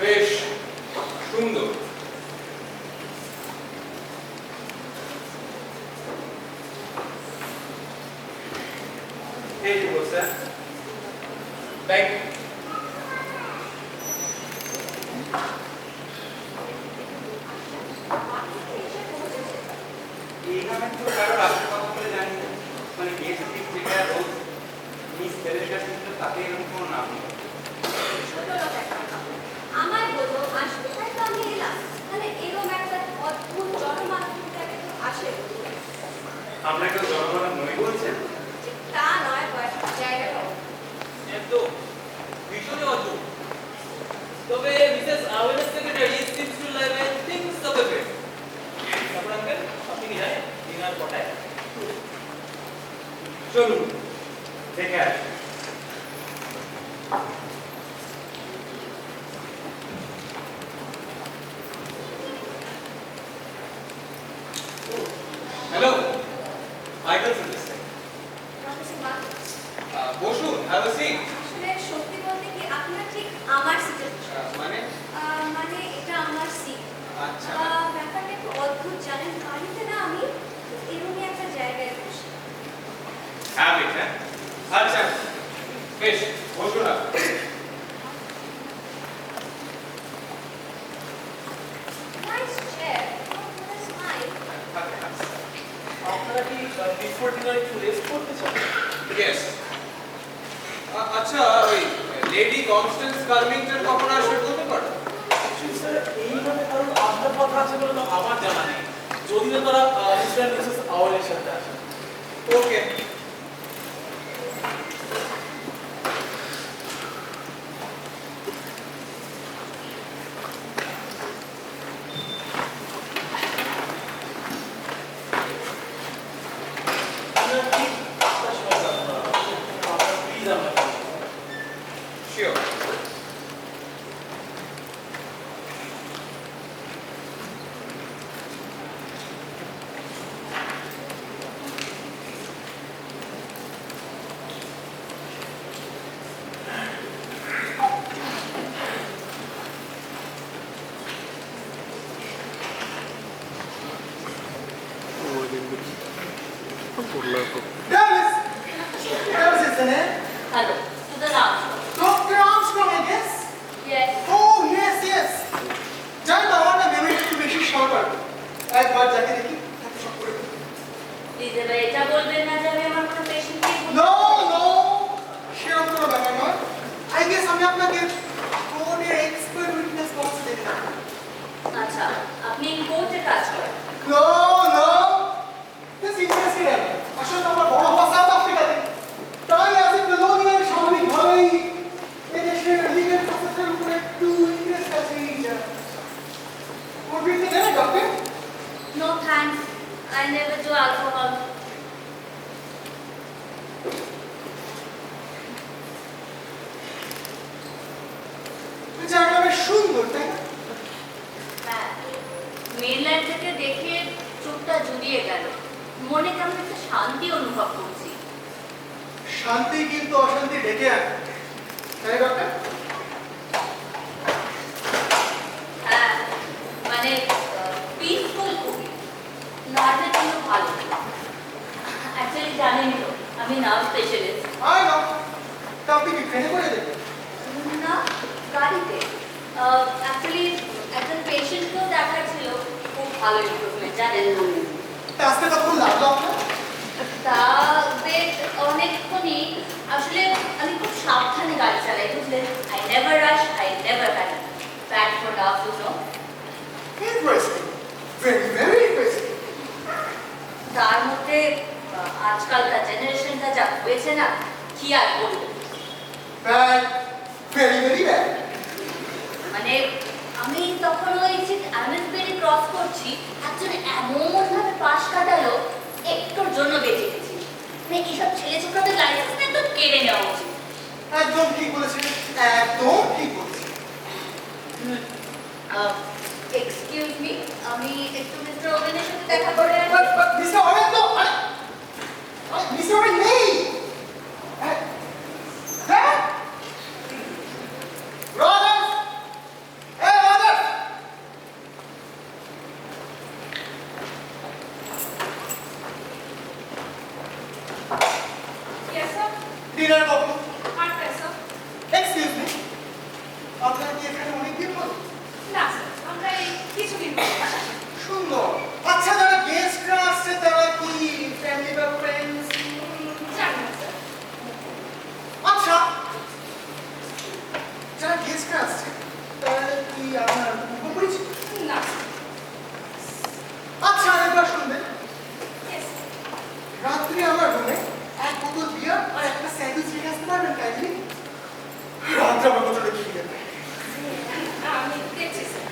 বেশ সুন্দর। এই যে স্যার ব্যাগ এইভাবে তো কারো রাস্তা কথা বলে জানি না, মানে বেসিক যেটা রোজ মিস তেলের কাছে কিন্তু তাতে এরকম কোনো নাম নেই। আমার বলবো আসলে তাই তো আমি এলাম, মানে এরকম একটা অদ্ভুত জনমানবটাকে তো আসে। আমরা কেউ জনগণ নই বলছেন? তা নয়, জায়গাটা একদম ভীষণই অদ্ভুত। তবে মিসেস আওয়েলের secretary seems to live a things of a fate. তারপর আঙ্কেল আপনি কি জানেন ডিনার কটায়? চলুন দেখে আসি। Hello, Michael service. বসুন, হ্যাভ আ সিট। আসলে সত্যি বলতে কি আপনার ঠিক আমার সিটে মানে মানে এটা আমার সিট। আচ্ছা, ব্যাপারটা একটু অদ্ভুত জানেন, বাড়িতে না আমি এরকমই একটা জায়গায় বসি। হ্যাবিট, হ্যাঁ? আচ্ছা, বেশ, বসুন আপনি। Nice chair, nice mic. আপনারা কি বিফোর ডিনার একটু রেস্ট করতে চান? ইয়েস। আচ্ছা, ওই লেডি কনস্ট্যান্স কার্মিংটন কখন আসবে বলতে পারো? অ্যাকচুয়ালি স্যার এইভাবে কারণ আপনার কথা আছে বলে তো আমার জানা নেই। যদি না তারা মিস্টার মিসেস আওয়েলের সাথে আসে। ওকে। আপনারা ঠিক আপনার সময় আপনারা প্লিজ আমাকে sure. Travis, isn't it? Hello, to the lounge. Dr. Armstrong, I guess. Yes. Oh, yes. জানেন তো, আমার না মেমোরি একটু বেশি শর্ট হয়। একবার যাকে দেখি তাকে সব করে দিই। প্লিজ এবার এটা বলবেন না যে আমি আমার কোনো পেশেন্টকে No, সেরকম কোনো ব্যাপার নয়। I guess আমি আপনাকে কোনের এক্সপার্ট উইটনেস বক্সে দেখে রাখবো। আচ্ছা, আপনি কোর্টে কাজ করেন? No, this interesting. আসলে তো আমার বড় হওয়া সাউথ আফ্রিকাতে। তাই আজ একটু লোদিনের স্বাভাবিকভাবেই এদেশের লিগাল প্রসেসের উপরে একটু ইন্টারেস্ট আছে। কোর্ট বিলতে দেবে doctor? No thanks. I never do alcohol. জায়গাটা বেশ সুন্দর, তাই না? হ্যাঁ, মেনল্যান্ড থেকে দেখে চোখটা জুড়িয়ে গেল, মনে কেমন একটা শান্তি অনুভব করছি। শান্তি কিন্তু অশান্তি ডেকে আনে, তাই ডক্টর? হ্যাঁ, মানে পিসফুল খুবই, নার্ভের জন্য ভালো। অ্যাকচুয়ালি জানেনই তো আমি নার্ভ স্পেশালিস্ট। আয় না, তা আপনি কি ট্রেনে করে দেবেন? না, গাড়িতে। অ্যাকচুয়ালি একজন পেশেন্টকেও দেখার ছিল, খুব ভালো ইমপ্রুভমেন্ট জানেন। তা আজকে তখন লাগলো আপনার? তা বেশ অনেকক্ষণই। আসলে আমি খুব সাবধানে গাড়ি চালাই, বুঝলেন? I never rush, I never panic. Bad for love, you know. Interesting, very interesting. তার মধ্যে আজকালকার জেনারেশনটা যা হয়েছে না, কি আর বলবো। Bad, very bad. মানে আমি তখন ওই ঠিক অ্যামেন্সবেরি ক্রস করছি, একজন এমনভাবে পাশ কাটালো, একটুর জন্য বেঁচে গেছি। মানে এইসব ছেলে ছোটদের লাইসেন্স একদম কেড়ে নেওয়া উচিত। একদম ঠিক বলেছেন, একদম ঠিক বলেছেন। এক্সকিউজ মি, আমি একটু মিস্টার ওভেনের সাথে দেখা করে মিস্টার অরেন তো, মিস্টার অরেন নেই। হ্যাঁ? ব্রাদার্স, না স্যার, আমরা এই কিছুদিন পরে আসছি। সুন্দর। আচ্ছা, যারা গেস্টরা আসছে তারা কি ফ্যামিলি বা ফ্রেন্ডস? জানি না স্যার। আচ্ছা, যারা গেস্টরা আসছে তারা কি আপনার পরিচিত? না আচ্ছা, আরেকবার শুনবেন। Yes, রাত্রি আমার রুমে এক বোতল বিয়ার আর একটা স্যান্ডউইচ রেখে আসতে পারবেন কাইন্ডলি? রাত্রে আমার বোতলটা কি দিলেন? আমি দেখছি স্যার।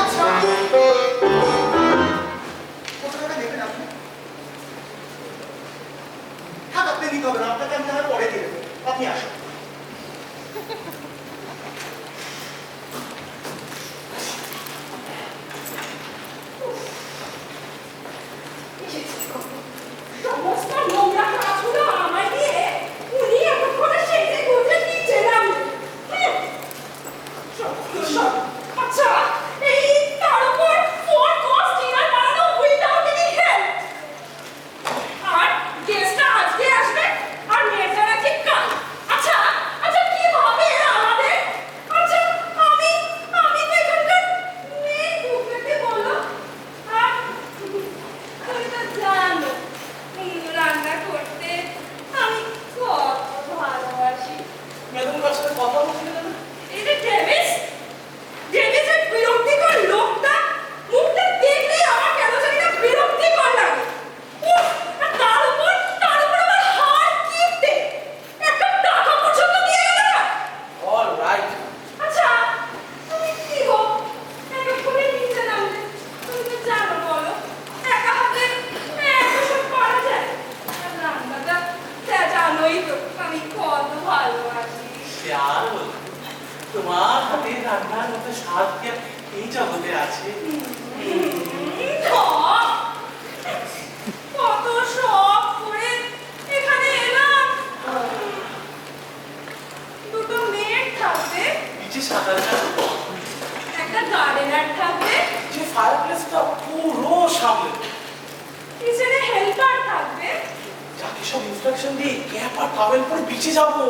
আচ্ছা, কত টাকা নেবেন আপনি? হ্যাঁ, আপনি নিতে হবে না, আপনাকে আমি তাহলে পরে দিয়ে দেবো। আপনি আসুন। সমস্ত নোংরা কাজগুলো আমায় দিয়ে উনি এতক্ষণে সেজে গুজে নিচে নামলেন। সব আচ্ছা, এই তার উপর 4 course dinner বানানো without any help। আর গেস্টরা আজকে আসবে আর মেয়েটা নাকি কাল। আচ্ছা আচ্ছা, কিভাবে এরা আমাদের? আচ্ছা, আমি আমি তো এখানকার মেয়ে ঢুকতে বললো। আর তুমি তো জানো রান্না করতে আমি কত ভালোবাসি। ম্যাডাম কার সাথে কথা বলছিলেন না? এই যে ডেভিসের বিরক্তিকর লোকটা, মুখটা দেখলেই আমার কেন জানি না বিরক্তিকর লাগে। উফ, আর তার উপর আমার হাত কিপটে একটা টাকা পর্যন্ত দিয়ে গেল না। All right. আচ্ছা, তুমি কি গো এতক্ষণে নিচে নামলে? তুমি তো জানো বলো, একা হাতে এত সব করা যায়। আর রান্নাটা জানোই তো আমি কত ভালোবাসি। শেয়ার বল, তোমার হাতে রান্নার মতো স্বাদ কি আর এই জগতে আছে? কত শখ করে এখানে এলাম। দুটো মেয়ে থাকবে, নিচে সাঁতার কাটো, একটা গার্ডেনার থাকবে, যে ফায়ারপ্লেসটা পুরো সামনে, কিচেনে হেল্পার থাকবে, যাকে সব ইনস্ট্রাকশন দিয়ে ক্যাপ আর টাওয়েল পরে বিচে যাবো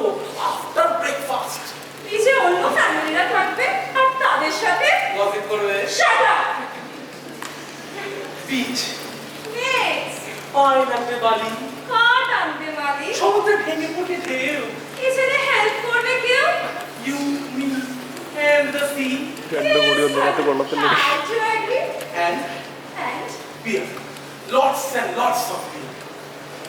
আফটার ব্রেকফাস্ট। নিচে অন্য ফ্যামিলিরা থাকবে আর তাদের সাথে গসিপ করবে। Shut up. বিচ, নেক্সট পায়ে লাগবে বালি, কাঠ আনবে মালি, সমুদ্রে ভেঙে পড়ে ঢেউ, কিচেনে হেল্প করবে কেউ। You me and the sea രണ്ട് കൂടി ഒന്നിനകത്ത് കൊള്ളത്തില്ല. and beer. Lots and lots of beer.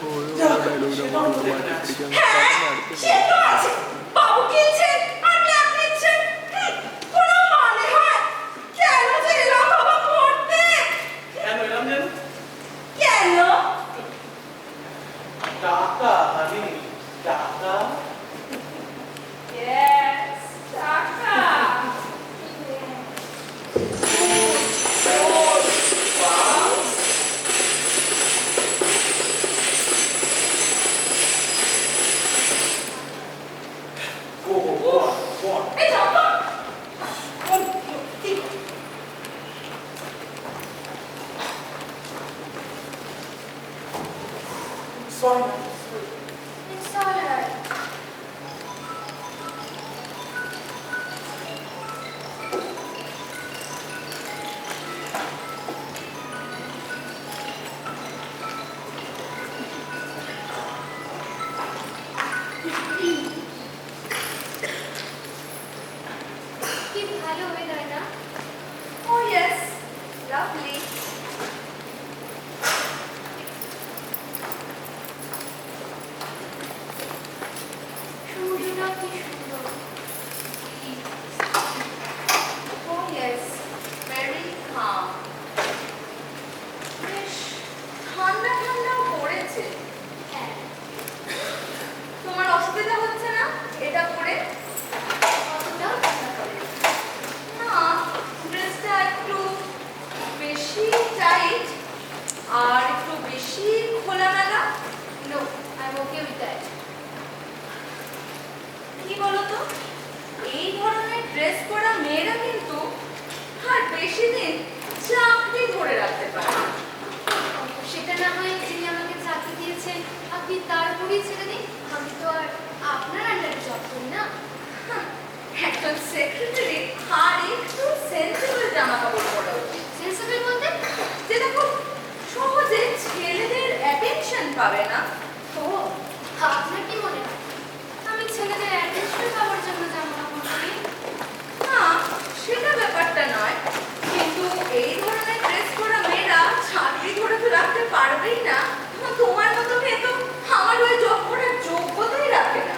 ഓരോ ഡയലോഗിലും അങ്ങോട്ട് മാറ്റി പിടിക്കാൻ হ্যাঁ, সে তো আছে। বাবু কিনছেন আর ক্যাপ নিচ্ছেন। কোনো মানে হয়? কেন যে এলাম বাবা পড়তে? কেন এলাম জানো? কেন? টাকা হানি, টাকা। Yes, টাকা। Go on. এই যাবো। কি? Sorry. It's all right. কি ভালো ওয়েদার না? Oh yes, lovely. সমুদ্রটা কি সুন্দর। Oh yes, Very calm. বেশ ঠান্ডা ঠান্ডাও পড়েছে। হ্যাঁ, তোমার অসুবিধা হচ্ছে না এটা পরে? অতটাও চেষ্টা করে। না, ড্রেসটা একটু বেশি টাইট আর একটু বেশি খোলামেলা। No, I'm okay with that. কি বলতো, এই ধরনের ড্রেস পরা মেয়েরা কিন্তু আর বেশি দিন চাকরি ধরে রাখতে পারে না। সেটা না হয় যিনি আমাকে চাকরি দিয়েছেন আপনি তার উপরেই ছেড়ে দিন। আমি তো আর আপনার আন্ডারে জব করি না। হাহ, একজন সেক্রেটারি আর একটু সেন্সিবল জামা কাপড় পরা উচিত। সেন্সিবল বলতে যেটা খুব সহজে ছেলেদের অ্যাটেনশন পাবে না। ও আপনার কি মনে হয় আমি ছেলেদের অ্যাটেনশন পাওয়ার জন্য জামা কাপড় পরি? না, সেটা ব্যাপারটা নয়, কিন্তু এই ধরনের ড্রেস পরা মেয়েরা চাকরি ধরে তো রাখতে পারবেই না। তোমার মতো মেয়ে তো আমার ওই জব করার যোগ্যতাই রাখে না।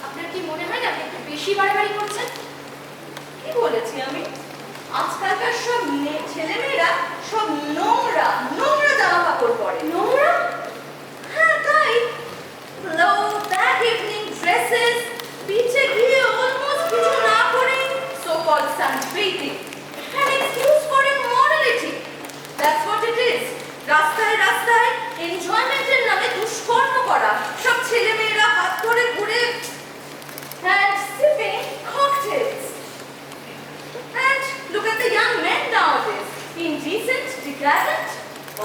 আপনার কি মনে হয় না আপনি একটু বেশি বাড়াবাড়ি করছেন? কি বলেছি আমি? আজকালকার সব ছেলেমেয়েরা সব নোংরা নোংরা জামা কাপড় পরে। নোংরা? হ্যাঁ তাই, লো ব্যাক ইভিনিং ড্রেসেস, বিচে গিয়ে অলমোস্ট কিছু না করে so called sunbathing, an excuse for immorality. That's what it is. রাস্তায় রাস্তায় এনজয়মেন্টের নামে দুষ্কর্ম করা সব ছেলেমেয়েরা হাত ধরে ঘুরে and sipping cocktails. And look at the young men nowadays, indecent, decadent.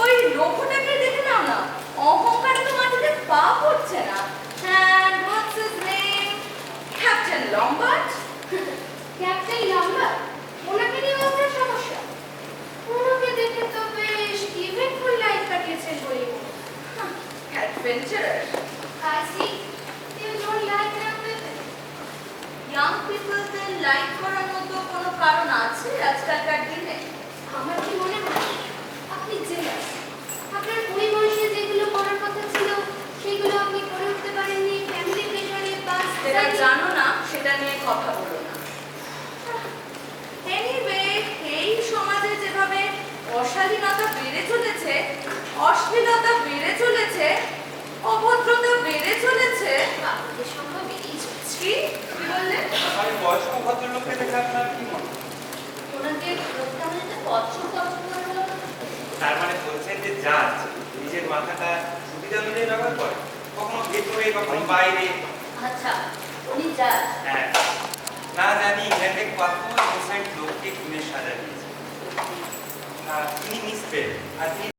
ওই লোকটাকে দেখে নাও না, অহংকারে তো মাটিতে পা পড়ছে না। And what's his name? Captain Lombard? Captain লম্বা ওনাকে নিয়ে আপনার সমস্যা? ওনাকে দেখে তো বেশ ইভেন্টফুল লাইফ কাটিয়েছেন বলে মনে হয়। Adventurer. I see. You don't like them with it. Young people there like করার মতো কোনো কারণ আছে আজকালকার দিনে? আমার কি মনে হয় আপনি জেলাস। আপনার ওই বয়সে যেগুলো করার কথা ছিল সেগুলো আপনি করে উঠতে পারেননি ফ্যামিলি প্রেশারে বা যেটা জানো না সেটা নিয়ে কথা বলো না। এনিওয়ে, এই সমাজে যেভাবে অশালীনতা বেড়ে চলেছে, অশ্লীলতা বেড়ে চলেছে, অভদ্রতা বেড়ে চলেছে। আপনাদের সংখ্যা বেড়েই চলছে। কি কি বললে? আমি বয়স্ক ভদ্রলোককে দেখে আপনার কি মনে হয়? ওনাকে প্রত্যাহারিত পছন্দ করে বলো তো? তার মানে বলছেন যে জাজ নিজের মাথাটা সুবিধা অনুযায়ী ব্যবহার করে, কখনো ভেতরে কখনো বাইরে। আচ্ছা, উনি জাজ। হ্যাঁ, না জানি ইংল্যান্ডে কত ইনসেন্ট লোককে খুনের সাজা দিয়েছে। তিনি মিস বেল, আর তিনি